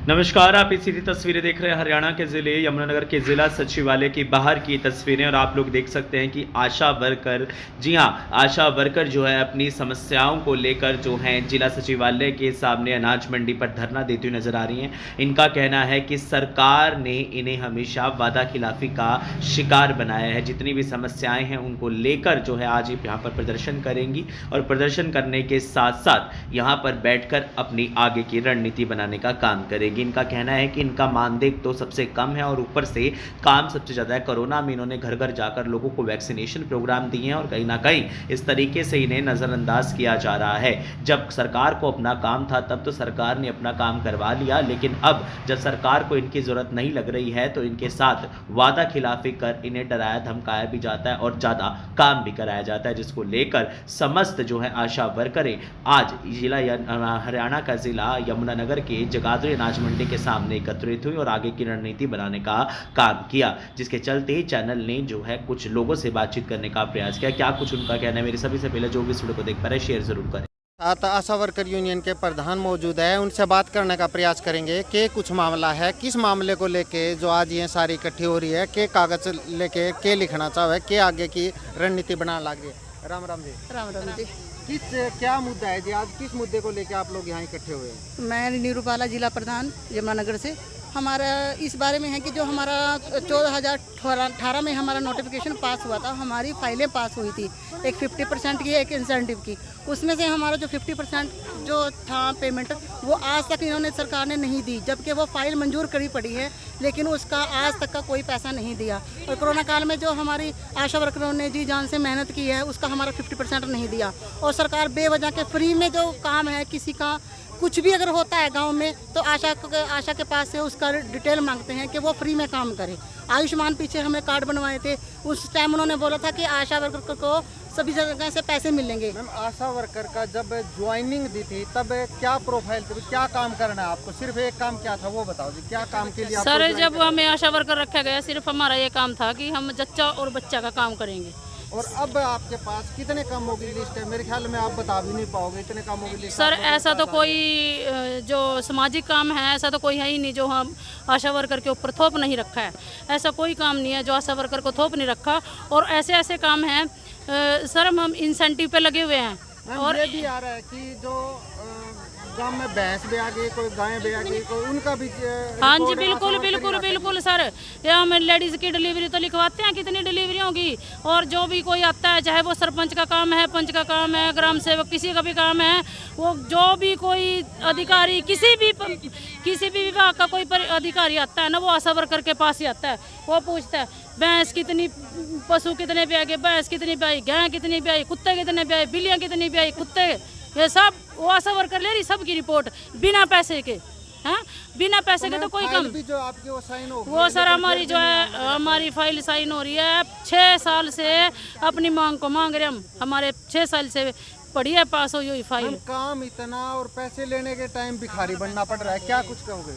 नमस्कार, आप इसी तस्वीरें देख रहे हैं हरियाणा के ज़िले यमुनानगर के ज़िला सचिवालय की बाहर की तस्वीरें। और आप लोग देख सकते हैं कि आशा वर्कर, जी हाँ, आशा वर्कर जो है अपनी समस्याओं को लेकर जो है जिला सचिवालय के सामने अनाज मंडी पर धरना देती हुई नजर आ रही हैं। इनका कहना है कि सरकार ने इन्हें हमेशा वादा खिलाफी का शिकार बनाया है। जितनी भी समस्याएं हैं उनको लेकर जो है आज यहाँ पर प्रदर्शन करेंगी और प्रदर्शन करने के साथ साथ यहाँ पर बैठकर अपनी आगे की रणनीति बनाने का काम करेंगी। इनका कहना है कि इनका मानदेय तो सबसे कम है और ऊपर से काम सबसे ज़्यादा है। कोरोना में इन्होंने घर घर जाकर लोगों को वैक्सीनेशन प्रोग्राम दिए हैं और कहीं ना कहीं इस तरीके से इन्हें नज़रअंदाज किया जा रहा है। जब सरकार को अपना काम था तब तो सरकार ने अपना काम करवा लिया, लेकिन अब जब सरकार को इनकी ज़रूरत नहीं लग रही है तो इनके साथ वादा खिलाफी कर इन्हें डराया धमकाया भी जाता है और ज़्यादा काम भी कराया जाता है, जिसको लेकर समस्त जो है आशा वर्करें आज जिला हरियाणा का ज़िला यमुनानगर के जगाधरी अनाज मंडी के सामने एकत्रित हुई और आगे की रणनीति बनाने का काम किया, जिसके चलते चैनल ने जो है कुछ लोगों से बातचीत करने का प्रयास किया। क्या कुछ उनका कहना है, मेरे सभी से पहले जो भी वीडियो को देख पा रहे हैं शेयर जरूर करें। साथ आशा वर्कर यूनियन के प्रधान मौजूद है, उनसे बात करने का प्रयास करेंगे कि कुछ मामला है, किस मामले को लेके जो आज ये सारी इकट्ठी हो रही है, के कागज लेके के लिखना चाहे, के आगे की रणनीति बनाना लग रही है। राम राम जी। राम राम जी। क्या मुद्दा है जी, आज किस मुद्दे को लेके आप लोग यहाँ इकट्ठे हुए हैं? मैं निरूपाला जिला प्रधान यमुनानगर से। हमारा इस बारे में है कि जो हमारा 14,018 में हमारा नोटिफिकेशन पास हुआ था, हमारी फाइलें पास हुई थी, एक 50% की एक इंसेंटिव की। उसमें से हमारा जो 50% जो था पेमेंट वो आज तक इन्होंने सरकार ने नहीं दी, जबकि वो फाइल मंजूर करी पड़ी है, लेकिन उसका आज तक का कोई पैसा नहीं दिया। और कोरोना काल में जो हमारी आशा वर्करों ने जी जान से मेहनत की है उसका हमारा 50% नहीं दिया। और सरकार बेवजह के फ्री में जो काम है, किसी का कुछ भी अगर होता है गांव में तो आशा के पास से उसका डिटेल मांगते हैं कि वो फ्री में काम करे। आयुष्मान पीछे हमने कार्ड बनवाए थे, उस टाइम उन्होंने बोला था कि आशा वर्कर को सभी जगह से पैसे मिलेंगे। मैम, आशा वर्कर का जब ज्वाइनिंग दी थी तब क्या प्रोफाइल थी, क्या काम करना है आपको? सिर्फ एक काम क्या था वो बताओ जी, क्या काम के लिए सर जब हमें आशा वर्कर रखा गया सिर्फ हमारा ये काम था कि हम जच्चा और बच्चा का काम करेंगे। और अब आपके पास कितने कामों की लिस्ट है? मेरे ख्याल में आप बता भी नहीं पाओगे, इतने कामों की लिस्ट। सर ऐसा तो कोई जो सामाजिक काम है ऐसा तो कोई है ही नहीं जो हम आशा वर्कर के ऊपर थोप नहीं रखा है। ऐसा कोई काम नहीं है जो आशा वर्कर को थोप नहीं रखा। और ऐसे ऐसे काम हैं सर, हम इंसेंटिव पे लगे हुए हैं। और ये भी आ रहा है कि जो गांव में भैंस भी आ गई, कोई गाय भी आ गई, कोई उनका भी हाँ जी, बिल्कुल बिल्कुल बिल्कुल सर। ये हम लेडीज़ की डिलीवरी तो लिखवाते हैं, कितनी डिलीवरी होगी। और जो भी कोई आता है, चाहे वो सरपंच का काम है, पंच का काम है, ग्राम सेवक किसी का भी काम है, वो जो भी कोई अधिकारी किसी भी विभाग का कोई अधिकारी आता है ना, वो आशा वर्कर के पास ही आता है। वो पूछता है भैंस कितनी, पशु कितने पे आगे, भैंस कितनी पे आई, गाय कितनी पे आई, कुत्ते कितने पे आई, बिल्लियाँ कितनी पे आई, कुत्ते, ये सब वो आशा वर्कर ले रही सबकी रिपोर्ट बिना पैसे के। हाँ, बिना पैसे के तो कोई काम भी जो आपकी वो साइन हो वो सर हमारी जो है हमारी फाइल साइन हो रही है। 6 साल से अपनी मांग को मांग रहे हम, हमारे 6 साल से पड़ी है पास हुई फाइल। काम इतना और पैसे लेने के टाइम भिखारी बनना पड़ रहा है, क्या कुछ कहोगे?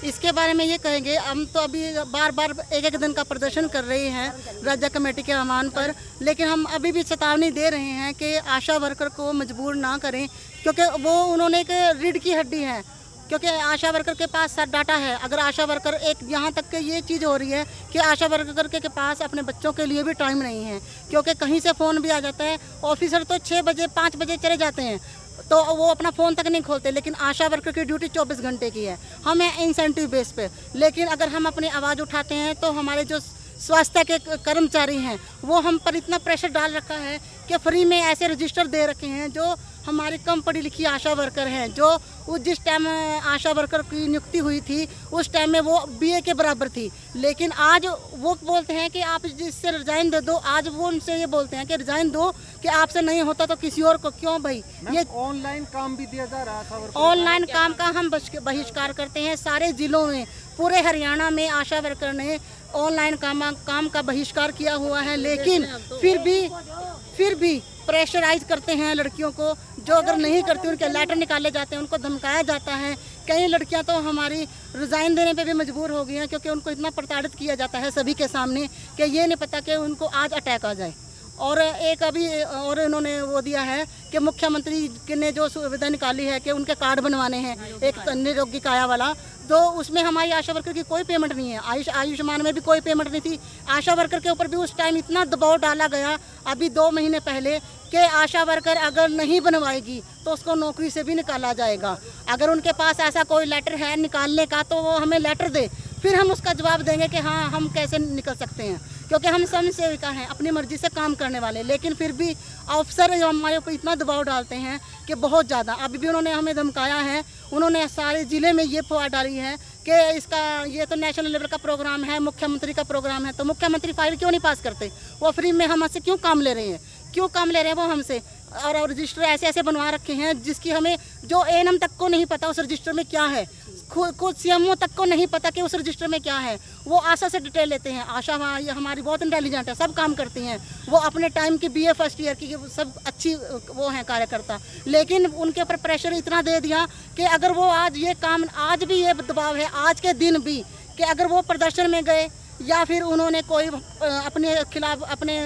इसके बारे में ये कहेंगे, हम तो अभी बार बार एक दिन का प्रदर्शन कर रहे हैं राज्य कमेटी के आह्वान पर, लेकिन हम अभी भी चेतावनी दे रहे हैं कि आशा वर्कर को मजबूर ना करें, क्योंकि वो उन्होंने एक रीढ़ की हड्डी है। क्योंकि आशा वर्कर के पास सब डाटा है। अगर आशा वर्कर एक यहाँ तक के ये चीज़ हो रही है कि आशा वर्कर के पास अपने बच्चों के लिए भी टाइम नहीं है, क्योंकि कहीं से फ़ोन भी आ जाता है। ऑफिसर तो 6 बजे 5 बजे चले जाते हैं तो वो अपना फ़ोन तक नहीं खोलते, लेकिन आशा वर्कर की ड्यूटी 24 घंटे की है। हम हैं इंसेंटिव बेस पे, लेकिन अगर हम अपनी आवाज़ उठाते हैं तो हमारे जो स्वास्थ्य के कर्मचारी हैं वो हम पर इतना प्रेशर डाल रखा है कि फ्री में ऐसे रजिस्टर दे रखे हैं जो हमारी कम पढ़ी लिखी आशा वर्कर हैं, जो जिस टाइम आशा वर्कर की नियुक्ति हुई थी उस टाइम में वो बीए के बराबर थी, लेकिन आज वो बोलते हैं कि आप जिससे रिजाइन दे दो। आज वो उनसे ये बोलते हैं कि रिजाइन दो, कि आपसे नहीं होता तो किसी और को। क्यों भाई? ये ऑनलाइन काम भी दिया जा रहा है। ऑनलाइन काम का हम बहिष्कार करते हैं। सारे जिलों में, पूरे हरियाणा में आशा वर्कर ने ऑनलाइन काम का बहिष्कार किया हुआ है, लेकिन फिर भी प्रेशराइज करते हैं लड़कियों को। जो अगर नहीं करती उनके लेटर निकाले जाते हैं, उनको धमकाया जाता है। कई लड़कियां तो हमारी रिज़ाइन देने पे भी मजबूर हो गई हैं, क्योंकि उनको इतना प्रताड़ित किया जाता है सभी के सामने कि ये नहीं पता कि उनको आज अटैक आ जाए। और एक अभी और इन्होंने वो दिया है कि मुख्यमंत्री ने जो सुविधा निकाली है कि उनके कार्ड बनवाने हैं, एक निरोगी काया वाला, तो उसमें हमारी आशा वर्कर की कोई पेमेंट नहीं है। आयुष्मान में भी कोई पेमेंट नहीं थी। आशा वर्कर के ऊपर भी उस टाइम इतना दबाव डाला गया अभी 2 महीने पहले कि आशा वर्कर अगर नहीं बनवाएगी तो उसको नौकरी से भी निकाला जाएगा। अगर उनके पास ऐसा कोई लेटर है निकालने का तो वो हमें लेटर दे, फिर हम उसका जवाब देंगे कि हाँ हम कैसे निकल सकते हैं, क्योंकि हम स्वयं सेविका हैं, अपनी मर्जी से काम करने वाले। लेकिन फिर भी अफसर जो हमारे ऊपर इतना दबाव डालते हैं कि बहुत ज़्यादा। अभी भी उन्होंने हमें धमकाया है, उन्होंने सारे ज़िले में ये फुहार डाली है कि इसका ये तो नेशनल लेवल का प्रोग्राम है, मुख्यमंत्री का प्रोग्राम है, तो मुख्यमंत्री फाइल क्यों नहीं पास करते? वो फ्री में हमसे क्यों काम ले रहे हैं? क्यों काम ले रहे हैं वो हमसे? और रजिस्टर ऐसे ऐसे बनवा रखे हैं जिसकी हमें जो एएनएम तक को नहीं पता उस रजिस्टर में क्या है, खुद सीएमओ तक को नहीं पता कि उस रजिस्टर में क्या है। वो आशा से डिटेल लेते हैं। आशा हमारी बहुत इंटेलिजेंट है, सब काम करती हैं। वो अपने टाइम की बीए फर्स्ट ईयर की सब अच्छी वो हैं कार्यकर्ता, लेकिन उनके ऊपर प्रेशर इतना दे दिया कि अगर वो आज ये काम, आज भी ये दबाव है आज के दिन भी, कि अगर वो प्रदर्शन में गए या फिर उन्होंने कोई अपने खिलाफ अपने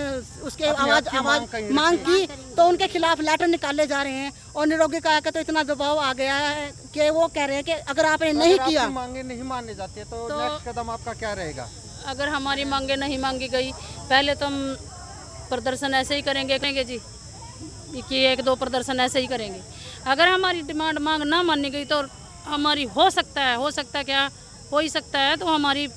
उसके आवाज़ मांग की तो उनके खिलाफ लेटर निकाले जा रहे हैं। और निरोगी काया का तो इतना दबाव आ गया है कि वो कह रहे हैं कि अगर आपने नहीं किया, मांगे नहीं मानने जाती है तो नेक्स्ट कदम आपका क्या रहेगा? अगर हमारी मांगे नहीं मांगी गई, पहले तो हम प्रदर्शन ऐसे ही करेंगे जी, कि 1-2 प्रदर्शन ऐसे ही करेंगे। अगर हमारी डिमांड मांग ना मानी गई तो हमारी हो सकता है क्या हो ही सकता है, तो हमारी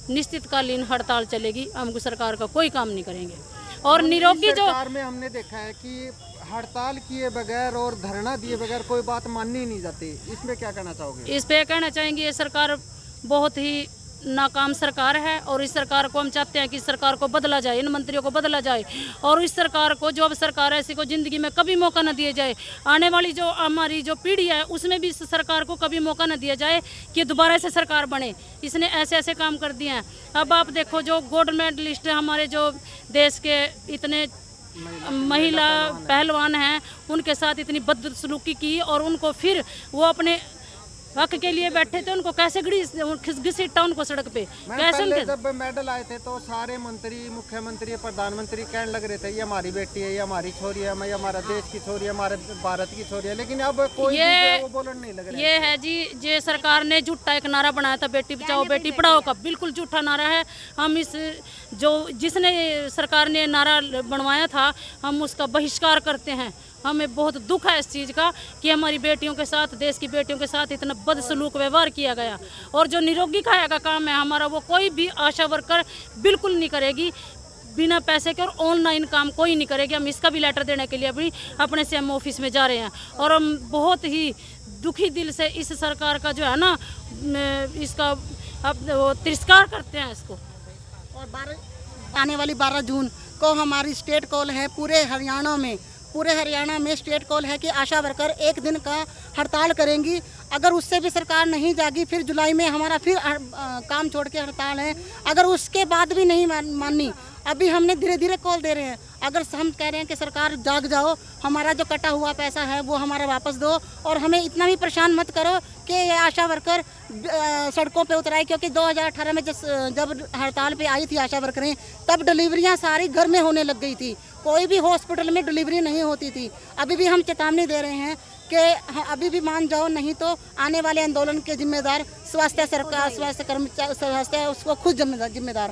निश्चितकालीन हड़ताल चलेगी। हम सरकार का कोई काम नहीं करेंगे। और निरोगी जो सरकार में हमने देखा है कि हड़ताल किए बगैर और धरना दिए बगैर कोई बात माननी नहीं जाती, इसमें क्या कहना चाहोगे? इस पे कहना चाहेंगे ये सरकार बहुत ही नाकाम सरकार है, और इस सरकार को हम चाहते हैं कि इस सरकार को बदला जाए, इन मंत्रियों को बदला जाए, और इस सरकार को, जो अब सरकार है, ऐसी को ज़िंदगी में कभी मौका न दिया जाए। आने वाली जो हमारी जो पीढ़ी है उसमें भी इस सरकार को कभी मौका न दिया जाए कि दोबारा से सरकार बने। इसने ऐसे ऐसे काम कर दिए हैं। अब आप देखो जो गोल्ड मेडलिस्ट हमारे जो देश के इतने महिला पहलवान हैं, उनके साथ इतनी बदसलूकी की, और उनको फिर वो अपने हक के लिए बैठे थे, उनको कैसे घसीटा उनको सड़क पे, कैसे उनके जब मेडल आए थे तो सारे मंत्री, मुख्यमंत्री, प्रधानमंत्री कहने लग रहे थे ये हमारी बेटी है, ये हमारी छोरी है, ये हमारा देश की छोरी है, हमारे भारत की छोरी है। लेकिन अब कोई वो बोलने नहीं लग रहा। ये है जी, ये सरकार ने झूठा एक नारा बनाया था, बेटी बचाओ बेटी पढ़ाओ का, बिल्कुल झूठा नारा है। हम इस जिसने सरकार ने नारा बनवाया था, हम उसका बहिष्कार करते हैं। हमें बहुत दुख है इस चीज़ का कि हमारी बेटियों के साथ, देश की बेटियों के साथ इतना बदसलूक व्यवहार किया गया। और जो निरोगी काया का काम है हमारा, वो कोई भी आशा वर्कर बिल्कुल नहीं करेगी बिना पैसे के, और ऑनलाइन काम कोई नहीं करेगी। हम इसका भी लेटर देने के लिए अभी अपने सीएम ऑफिस में जा रहे हैं, और हम बहुत ही दुखी दिल से इस सरकार का जो है ना, इसका अब वो तिरस्कार करते हैं इसको। और आने वाली 12 जून को हमारी स्टेट कॉल है पूरे हरियाणा में स्टेट कॉल है कि आशा वर्कर 1 दिन का हड़ताल करेंगी। अगर उससे भी सरकार नहीं जागी, फिर जुलाई में हमारा फिर काम छोड़ के हड़ताल है। अगर उसके बाद भी नहीं मानी, अभी हमने धीरे धीरे कॉल दे रहे हैं। अगर हम कह रहे हैं कि सरकार जाग जाओ, हमारा जो कटा हुआ पैसा है वो हमारा वापस दो, और हमें इतना भी परेशान मत करो कि ये आशा वर्कर सड़कों पे उतराए। क्योंकि 2018 में जब हड़ताल पे आई थी आशा वर्करें, तब डिलीवरियां सारी घर में होने लग गई थी, कोई भी हॉस्पिटल में डिलीवरी नहीं होती थी। अभी भी हम चेतावनी दे रहे हैं कि अभी भी मान जाओ, नहीं तो आने वाले आंदोलन के जिम्मेदार स्वास्थ्य कर्मचारी, स्वास्थ्य उसको खुद जिम्मेदार हो।